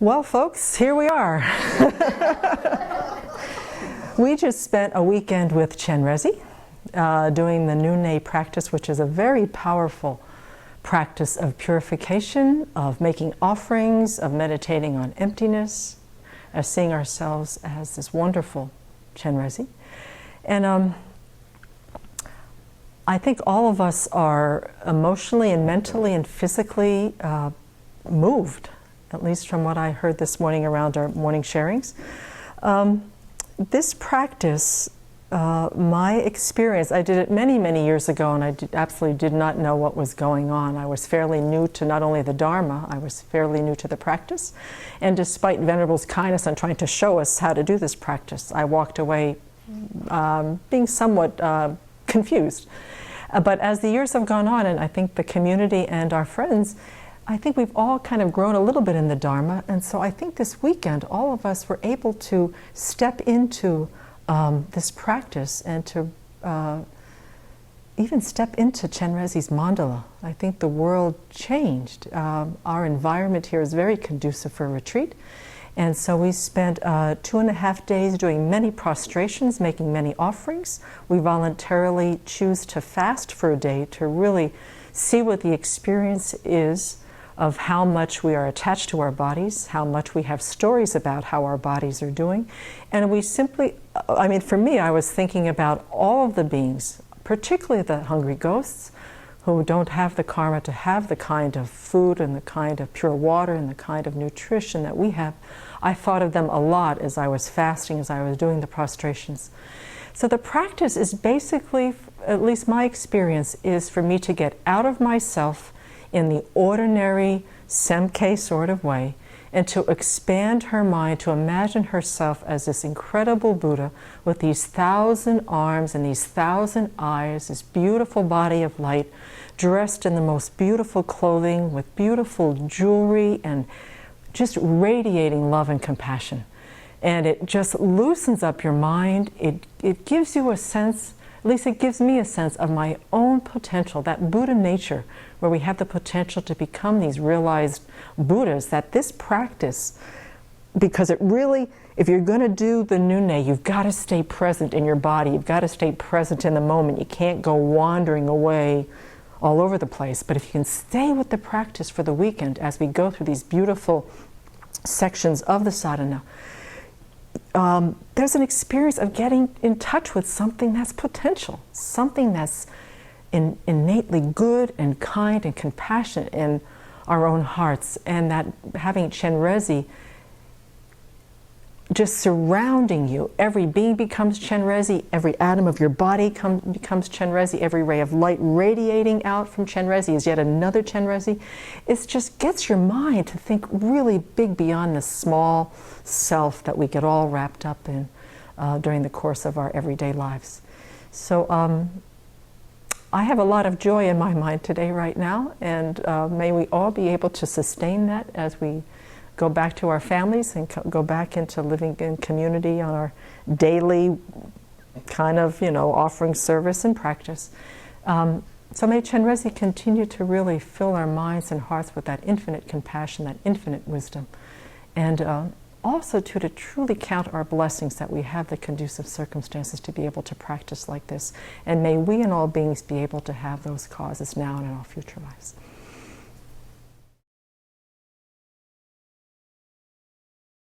Well, folks, here we are. We just spent a weekend with Chenrezig doing the Nyung practice, which is a very powerful practice of purification, of making offerings, of meditating on emptiness, of seeing ourselves as this wonderful Chenrezig. And I think all of us are emotionally and mentally and physically moved, at least from what I heard this morning around our morning sharings. This practice, my experience, I did it many, many years ago, and I absolutely did not know what was going on. I was fairly new to not only the Dharma, I was fairly new to the practice. And despite Venerable's kindness on trying to show us how to do this practice, I walked away being somewhat confused. But as the years have gone on, and I think the community and our friends, I think we've all kind of grown a little bit in the Dharma, and so I think this weekend all of us were able to step into this practice and to even step into Chenrezig's mandala. I think the world changed. Our environment here is very conducive for a retreat, and so we spent 2.5 days doing many prostrations, making many offerings. We voluntarily choose to fast for a day to really see what the experience is of how much we are attached to our bodies, how much we have stories about how our bodies are doing. And we simply, I mean, for me, I was thinking about all of the beings, particularly the hungry ghosts, who don't have the karma to have the kind of food and the kind of pure water and the kind of nutrition that we have. I thought of them a lot as I was fasting, as I was doing the prostrations. So the practice is basically, at least my experience, is for me to get out of myself in the ordinary Semke sort of way, and to expand her mind, to imagine herself as this incredible Buddha with these 1,000 arms and these 1,000 eyes, this beautiful body of light, dressed in the most beautiful clothing, with beautiful jewelry, and just radiating love and compassion. And it just loosens up your mind. It gives you a sense, at least it gives me a sense of my own potential, that Buddha nature, where we have the potential to become these realized Buddhas, that this practice, because it really, if you're going to do the Nyung, you've got to stay present in your body, you've got to stay present in the moment, you can't go wandering away all over the place. But if you can stay with the practice for the weekend as we go through these beautiful sections of the sadhana, there's an experience of getting in touch with something that's potential, something that's innately good and kind and compassionate in our own hearts, and that having Chenrezig just surrounding you, every being becomes Chenrezig, every atom of your body becomes Chenrezig, every ray of light radiating out from Chenrezig is yet another Chenrezig. It just gets your mind to think really big beyond the small self that we get all wrapped up in during the course of our everyday lives. So I have a lot of joy in my mind today, right now, and may we all be able to sustain that as we go back to our families and go back into living in community on our daily kind of, offering service and practice. So may Chenrezig continue to really fill our minds and hearts with that infinite compassion, that infinite wisdom, and also to truly count our blessings that we have the conducive circumstances to be able to practice like this. And may we and all beings be able to have those causes now and in all future lives.